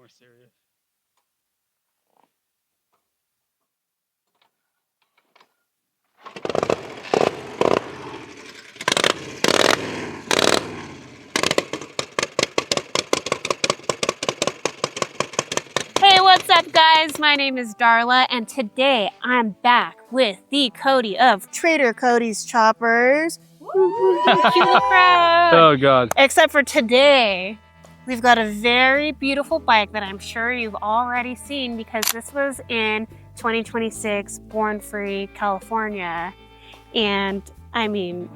more serious. Hey, what's up guys? My name is Darla and today I'm back with the Cody of Trader Cody's Choppers. Cue the crowd. Oh God. Except for today, we've got a very beautiful bike that I'm sure you've already seen because this was in 2026 Born Free, California. And I mean,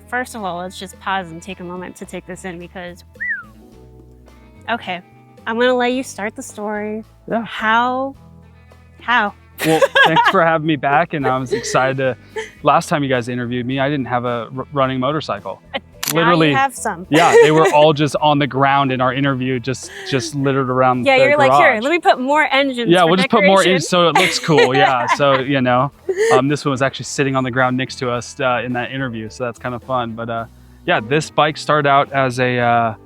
first of all, let's just pause and take a moment to take this in because, okay, I'm gonna let you start the story. Yeah. How? Well, thanks for having me back, and I was excited to. Last time you guys interviewed me, I didn't have a running motorcycle. Literally, now you have some. Yeah, they were all just on the ground in our interview, just littered around. Yeah, the you're garage. like, here, let me put more engines. Yeah, for we'll just put more in decoration. so it looks cool. Yeah, so you know, this one was actually sitting on the ground next to us in that interview, so that's kind of fun. But yeah, this bike started out as a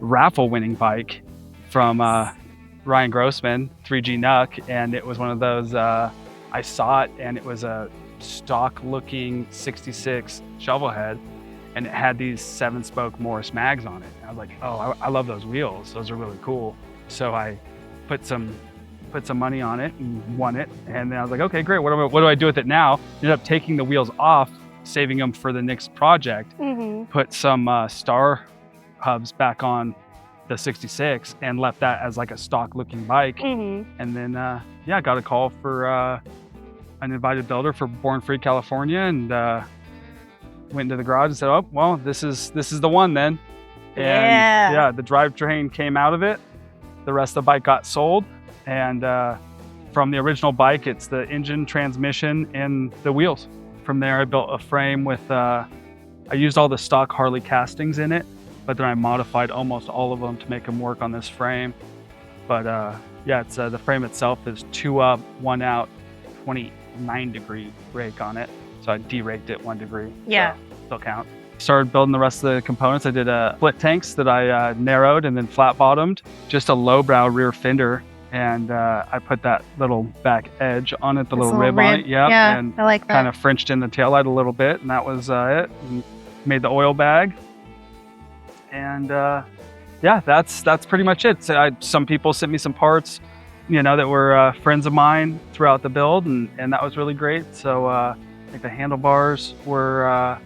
raffle winning bike from Ryan Grossman, 3G Nuck, and it was one of those. I saw it, and it was a stock-looking '66 shovel head, and it had these 7-spoke Morris mags on it. And I was like, oh, I love those wheels. Those are really cool. So I put some money on it and won it. And then I was like, okay, great. What do I do with it now? Ended up taking the wheels off, saving them for the next project. Mm-hmm. Put some star hubs back on the 66 and left that as like a stock looking bike. Mm-hmm. And then, yeah, got a call for an invited builder for Born Free, California, and went into the garage and said, oh, well, this is the one then. And yeah, the drivetrain came out of it. The rest of the bike got sold. And from the original bike, it's the engine, transmission, and the wheels. From there, I built a frame with, I used all the stock Harley castings in it, but then I modified almost all of them to make them work on this frame. But yeah, it's the frame itself is 2 up, 1 out, 29-degree rake on it. So I deraked it 1 degree. Yeah. So still count. Started building the rest of the components. I did split tanks that I narrowed and then flat bottomed. Just a lowbrow rear fender. And I put that little back edge on it, the little rib on it. Yep. Yeah, and I like that. kind of Frenched in the taillight a little bit. And that was it. And made the oil bag. And yeah, that's pretty much it. So some people sent me some parts, you know, that were friends of mine throughout the build, and that was really great. So I think the handlebars were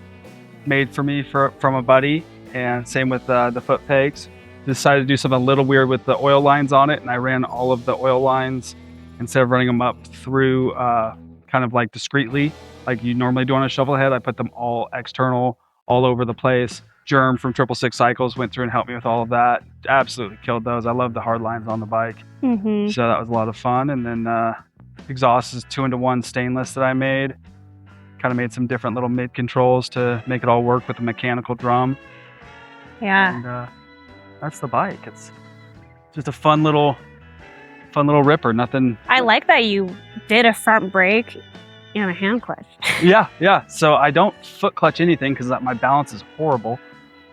made for me from a buddy, and same with the foot pegs. Decided to do something a little weird with the oil lines on it, and I ran all of the oil lines instead of running them up through kind of like discreetly like you normally do on a shovel head. I put them all external, all over the place. Germ from 666 Cycles went through and helped me with all of that. Absolutely killed those. I love the hard lines on the bike. Mm-hmm. So that was a lot of fun. And then exhaust is 2-into-1 stainless that I made. Kind of made some different little mid controls to make it all work with the mechanical drum. Yeah. And that's the bike. It's just a fun little ripper. Nothing. I like that you did a front brake and a hand clutch. Yeah. So I don't foot clutch anything because my balance is horrible.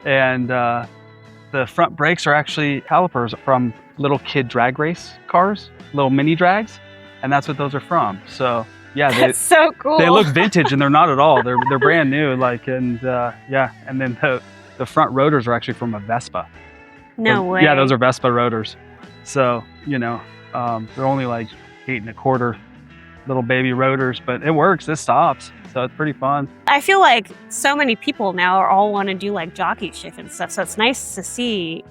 And the front brakes are actually calipers from little kid drag race cars, little mini drags, and that's what those are from. So yeah, That's so cool. They look vintage and they're not at all. They're brand new. Like, and yeah, and then the front rotors are actually from a Vespa. No way. Yeah, those are Vespa rotors. So you know, they're only like 8 1/4 little baby rotors, but it works. It stops. So it's pretty fun. I feel like so many people now all want to do like jockey shift and stuff. So it's nice to see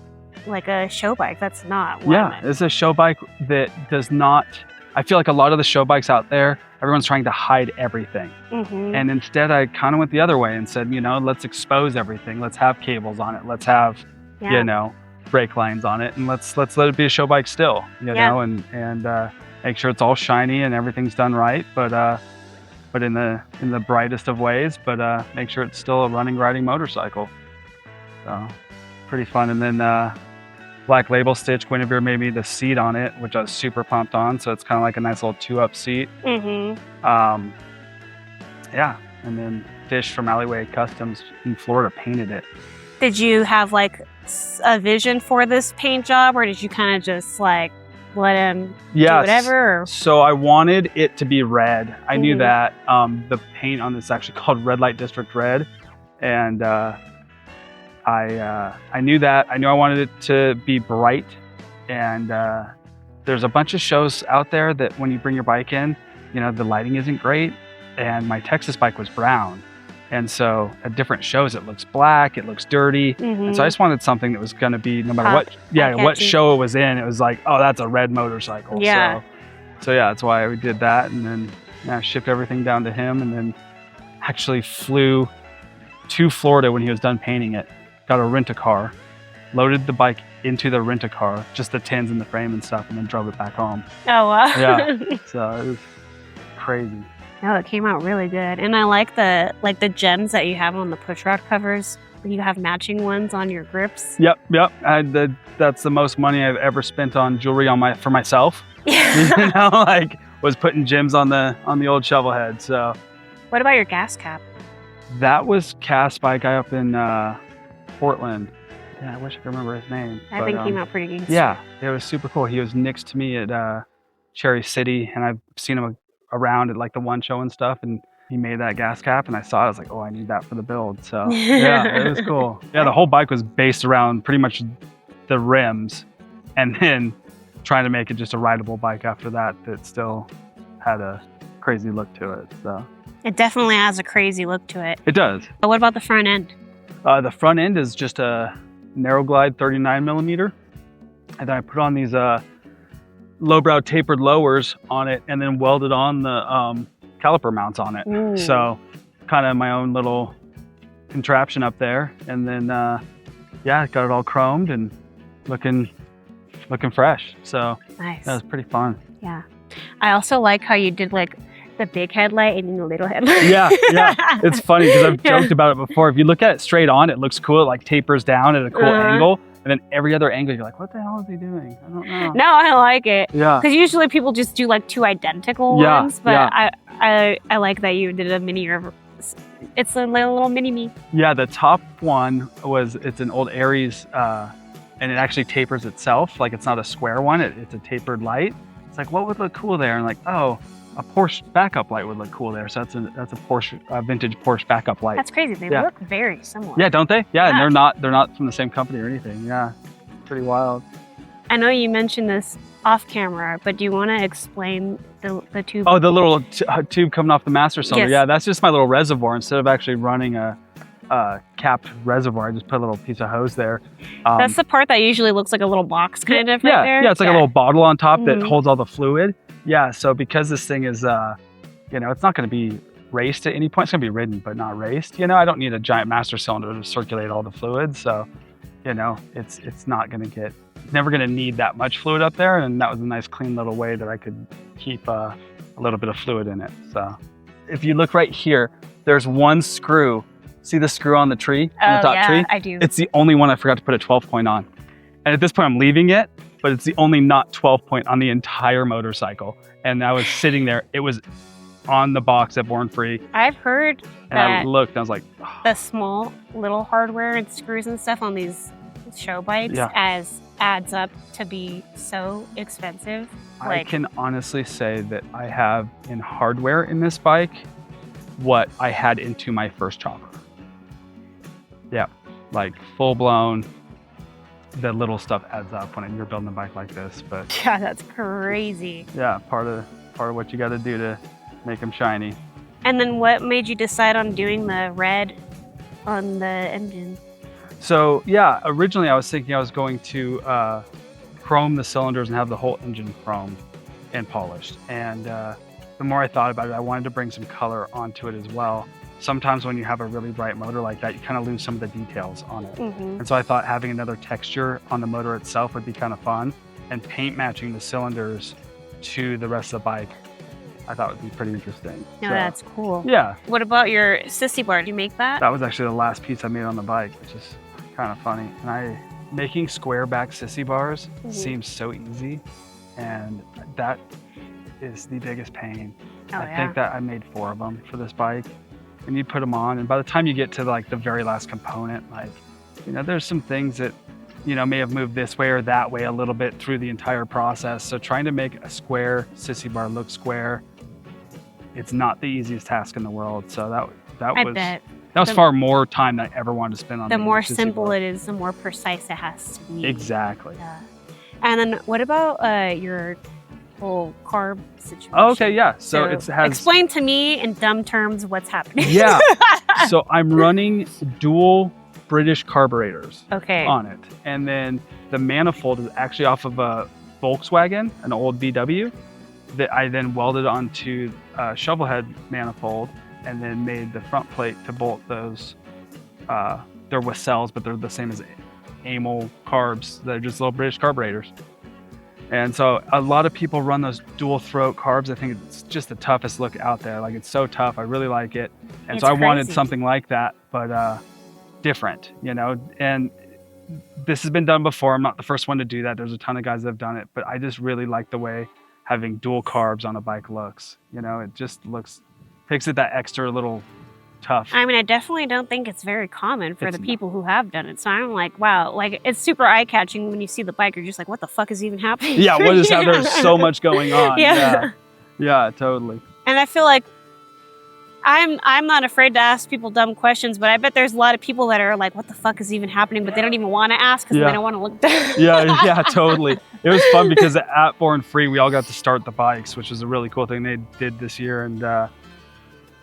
like a show bike that's not one. Yeah, it's a show bike that does not. I feel like a lot of the show bikes out there, everyone's trying to hide everything. Mm-hmm. And instead I kind of went the other way and said, you know, let's expose everything. Let's have cables on it. Let's have, you know, brake lines on it, and let's let it be a show bike still, you know, and make sure it's all shiny and everything's done right, but in the brightest of ways, but make sure it's still a running, riding motorcycle. So pretty fun. And then Black Label Stitch, Quintero made me the seat on it, which I was super pumped on. So it's kind of like a nice little 2-up seat. Mm-hmm. Yeah, and then Fish from Alleyway Customs in Florida painted it. Did you have like a vision for this paint job, or did you kind of just like let him do whatever? Or? So I wanted it to be red. I knew Mhm. that. The paint on this is actually called Red Light District Red, and I knew that. I knew I wanted it to be bright, and there's a bunch of shows out there that when you bring your bike in, you know, the lighting isn't great, and my Texas bike was brown. And so at different shows, it looks black, it looks dirty. And so I just wanted something that was going to be, no matter what show it was in, it was like, oh, that's a red motorcycle. Yeah. So yeah, that's why we did that. And then shipped everything down to him, and then actually flew to Florida when he was done painting it, got a rent-a-car, loaded the bike into the rent-a-car, just the tins and the frame and stuff, and then drove it back home. Oh, wow. Yeah, so it was crazy. No, it came out really good. And I like the gems that you have on the push rod covers. You have matching ones on your grips. Yep. That's the most money I've ever spent on jewelry for myself. Yeah. You know, like was putting gems on the old shovel head. So What about your gas cap? that was cast by a guy up in Portland. Yeah, I wish I could remember his name. That thing came out pretty good. Yeah, it was super cool. He was next to me at Cherry City, and I've seen him around at like the one show and stuff, and he made that gas cap, and I saw it. I was like, oh, I need that for the build. So yeah, it was cool. Yeah, the whole bike was based around pretty much the rims, and then trying to make it just a rideable bike after that still had a crazy look to it. So It definitely has a crazy look to it. it does. But what about the front end? The front end is just a narrow glide 39 millimeter, and then I put on these lowbrow tapered lowers on it, and then welded on the caliper mounts on it. Ooh. So kind of my own little contraption up there, and then yeah, got it all chromed and looking fresh. So Nice. that was pretty fun. Yeah. I also like how you did like the big headlight and then the little headlight. Yeah. It's funny because I've joked about it before. If you look at it straight on, it looks cool. It like tapers down at a cool angle. And then every other angle, you're like, what the hell is he doing? I don't know. No, I like it. Yeah. Because usually people just do like two identical ones, but I like that you did a mini river. It's a little mini me. Yeah, the top one it's an old Aries, and it actually tapers itself. Like it's not a square one, it's a tapered light. It's like, what would look cool there? And like, oh, a Porsche backup light would look cool there. So that's a Porsche, vintage Porsche backup light. That's crazy. They look very similar. Yeah, don't they? Yeah, and they're not from the same company or anything. Yeah, pretty wild. I know you mentioned this off camera, but do you want to explain the tube? Oh, the little tube coming off the master cylinder. Yes. Yeah, that's just my little reservoir. Instead of actually running a capped reservoir, I just put a little piece of hose there. That's the part that usually looks like a little box kind of yeah, right there. Yeah, it's like a little bottle on top that Mhm. holds all the fluid. Yeah, so because this thing is, you know, it's not going to be raced at any point. It's going to be ridden, but not raced. You know, I don't need a giant master cylinder to circulate all the fluid. So, you know, it's never going to need that much fluid up there. And that was a nice, clean little way that I could keep a little bit of fluid in it. So if you look right here, there's one screw. See the screw on the tree, on the top tree? I do. It's the only one I forgot to put a 12 point on. And at this point, I'm leaving it, but it's the only not 12 point on the entire motorcycle. And I was sitting there. It was on the box at Born Free. I've heard And that I looked and I was like, oh. the small little hardware and screws and stuff on these show bikes adds up to be so expensive. I can honestly say that I have in hardware in this bike what I had into my first chopper. Yeah, like full blown. The little stuff adds up when you're building a bike like this. But yeah, that's crazy. yeah, part of what you got to do to make them shiny. And then what made you decide on doing the red on the engine? So yeah, originally I was thinking I was going to chrome the cylinders and have the whole engine chromed and polished. And the more I thought about it, I wanted to bring some color onto it as well. Sometimes when you have a really bright motor like that, you kind of lose some of the details on it. Mm-hmm. And so I thought having another texture on the motor itself would be kind of fun, and paint matching the cylinders to the rest of the bike, I thought would be pretty interesting. No, So, that's cool. yeah, What about your sissy bar? Did you make that? that was actually the last piece I made on the bike, which is kind of funny. And making square back sissy bars seems so easy, and that is the biggest pain. Oh, I think that I made 4 of them for this bike, and you put them on, and by the time you get to like the very last component, like there's some things that, may have moved this way or that way a little bit through the entire process. So trying to make a square sissy bar look square, it's not the easiest task in the world. So that was far more time than I ever wanted to spend on. The more simple it is, the more precise it has to be. Exactly. Yeah. And then what about your whole carb situation? Okay, yeah. So it has. Explain to me in dumb terms what's happening. Yeah. So I'm running dual British carburetors on it. And then the manifold is actually off of a Volkswagen, an old VW, that I then welded onto a shovel head manifold and then made the front plate to bolt those. They're with cells, but they're the same as amyl carbs. They're just little British carburetors. And so a lot of people run those dual throat carbs. I think it's just the toughest look out there. Like, it's so tough. I really like it. And so I wanted something like that, but different, and this has been done before. I'm not the first one to do that. There's a ton of guys that have done it, but I just really like the way having dual carbs on a bike looks. It just takes it that extra little tough. I mean, I definitely don't think it's very common for the people who have done it. So I'm like, wow, like, it's super eye-catching when you see the bike. You're just like, what the fuck is even happening? Yeah, what is happening? There's so much going on. Yeah, totally. And I feel like I'm not afraid to ask people dumb questions, but I bet there's a lot of people that are like, what the fuck is even happening? But they don't even want to ask because they don't want to look dumb. Yeah, totally. It was fun because at Born Free, we all got to start the bikes, which was a really cool thing they did this year.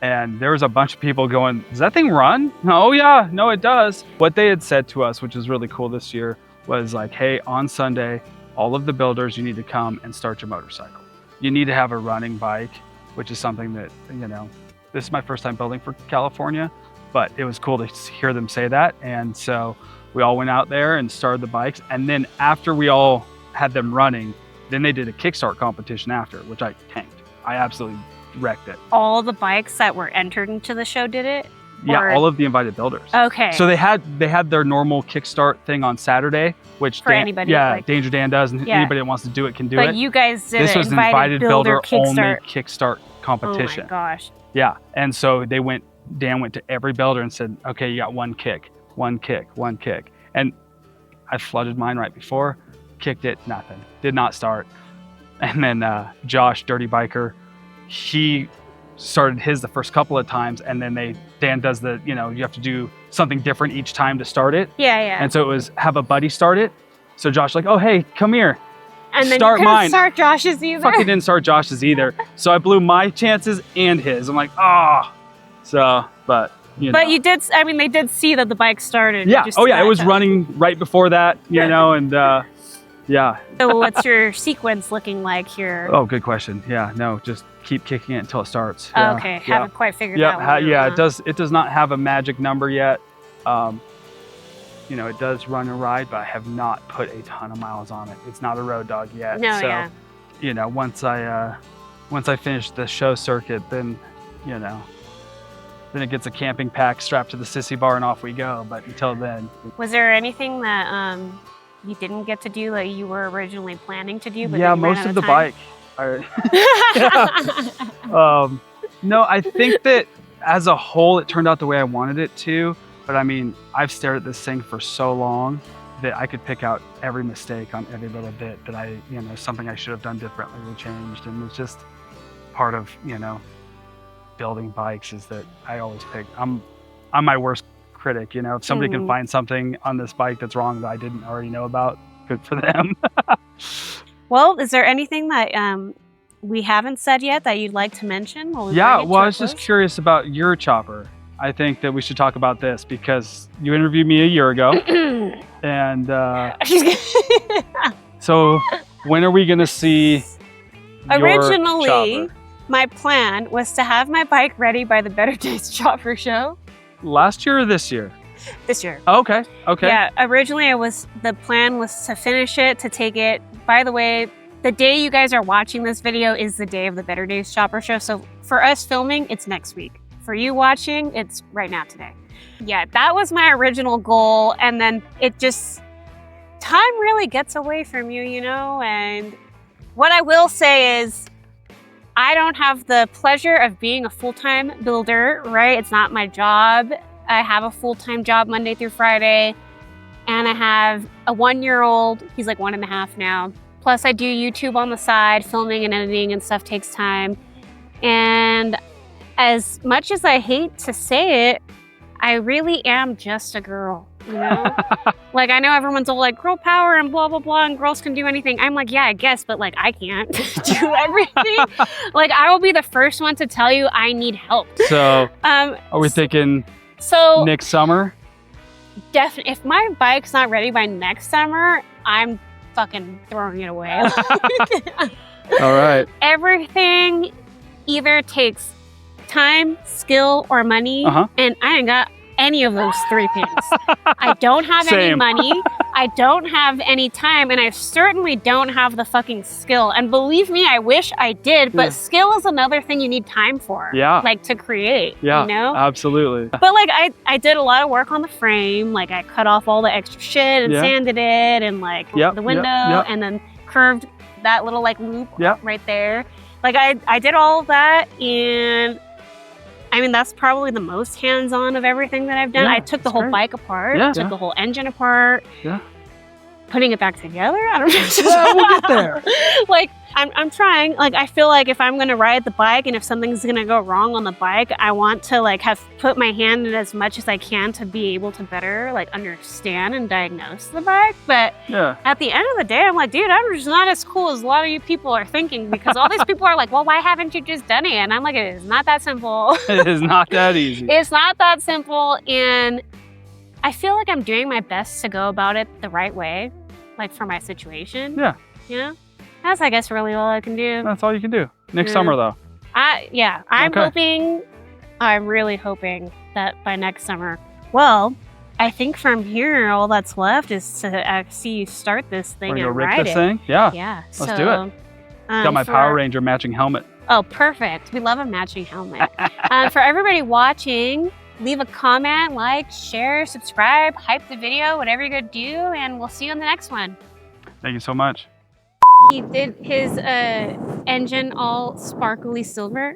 And there was a bunch of people going, does that thing run? Oh yeah, no, it does. What they had said to us, which is really cool this year, was like, hey, on Sunday, all of the builders, you need to come and start your motorcycle. You need to have a running bike, which is something that, this is my first time building for California, but it was cool to hear them say that. And so we all went out there and started the bikes. And then after we all had them running, then they did a kickstart competition after, which I tanked. I absolutely wrecked it. All the bikes that were entered into the show did it? Yeah, all of the invited builders. Okay. So they had their normal kickstart thing on Saturday, which for anybody, Danger Dan does, and anybody that wants to do it can do it. But you guys did this was an invited builder only kickstart competition. Oh my gosh. Yeah, and so Dan went to every builder and said, okay, you got one kick. And I flooded mine right before, kicked it, nothing, did not start. And then Josh, Dirty Biker, he started his the first couple of times, and then Dan does you have to do something different each time to start it. Yeah. And so it was have a buddy start it. So Josh like, oh, hey, come here. And then start you couldn't mine. Start Josh's either. Fucking didn't start Josh's either. So I blew my chances and his. I'm like, So, but But you did. I mean, they did see that the bike started. Yeah. Oh yeah, it was running right before that. And yeah. So what's your sequence looking like here? Oh, good question. Yeah. No, just keep kicking it until it starts. Yeah, okay. Haven't quite figured that one out. Yeah. It does not have a magic number yet. It does run a ride, but I have not put a ton of miles on it. It's not a road dog yet. No, so, once I finish the show circuit, then it gets a camping pack strapped to the sissy bar and off we go. But until then. Was there anything that you didn't get to do that you were originally planning to do? But most of the bike. No, I think that as a whole, it turned out the way I wanted it to. But I mean, I've stared at this thing for so long that I could pick out every mistake on every little bit that something I should have done differently or changed. And it's just part of, building bikes is that I always pick. I'm my worst critic. If somebody can find something on this bike that's wrong that I didn't already know about, good for them. Well, is there anything that we haven't said yet that you'd like to mention? I was just curious about your chopper. I think that we should talk about this because you interviewed me a year ago. And so when are we going to see Originally, your chopper? My plan was to have my bike ready by the Better Days Chopper Show. Last year or this year? This year. Oh, okay. Yeah, originally the plan was to finish it, to take it. By the way, the day you guys are watching this video is the day of the Better Days Chopper Show. So for us filming, it's next week. For you watching, it's right now today. Yeah, that was my original goal. And then time really gets away from you, and what I will say is I don't have the pleasure of being a full-time builder, right? It's not my job. I have a full-time job Monday through Friday. and I have a 1-year-old. He's like 1.5 now. Plus I do YouTube on the side. Filming and editing and stuff takes time. And as much as I hate to say it, I really am just a girl, you know? Like, I know everyone's all like, girl power and blah, blah, blah, and girls can do anything. I'm like, yeah, I guess, but like, I can't do everything. Like, I will be the first one to tell you I need help. So, are we thinking next summer? Definitely. If my bike's not ready by next summer, I'm fucking throwing it away. All right. Everything either takes time, skill, or money, and I ain't got any of those 3 things. I don't have any money, I don't have any time, and I certainly don't have the fucking skill. And believe me, I wish I did, but skill is another thing you need time for. Yeah. Like, to create, you know? Absolutely. But like, I did a lot of work on the frame. Like, I cut off all the extra shit and sanded it, and like the window, and then curved that little like loop right there. Like, I did all of that, and I mean, that's probably the most hands-on of everything that I've done. I took the whole bike apart, took the whole engine apart. Putting it back together? I don't know. Yeah, we'll get there. Like, I'm trying. Like, I feel like if I'm gonna ride the bike and if something's gonna go wrong on the bike, I want to like have put my hand in as much as I can to be able to better like understand and diagnose the bike. But at the end of the day, I'm like, dude, I'm just not as cool as a lot of you people are thinking, because all these people are like, well, why haven't you just done it? And I'm like, it is not that simple. It is not that easy. It's not that simple, and I feel like I'm doing my best to go about it the right way, like for my situation. Yeah. You know? That's, I guess, really all I can do. That's all you can do. Next summer, though. I'm really hoping that by next summer. Well, I think from here, all that's left is to see you start this thing and ride rig this thing? Yeah. Yeah. Let's do it. Got my Power Ranger matching helmet. Oh, perfect. We love a matching helmet. For everybody watching, leave a comment, like, share, subscribe, hype the video, whatever you're going to do, and we'll see you on the next one. Thank you so much. He did his engine all sparkly silver.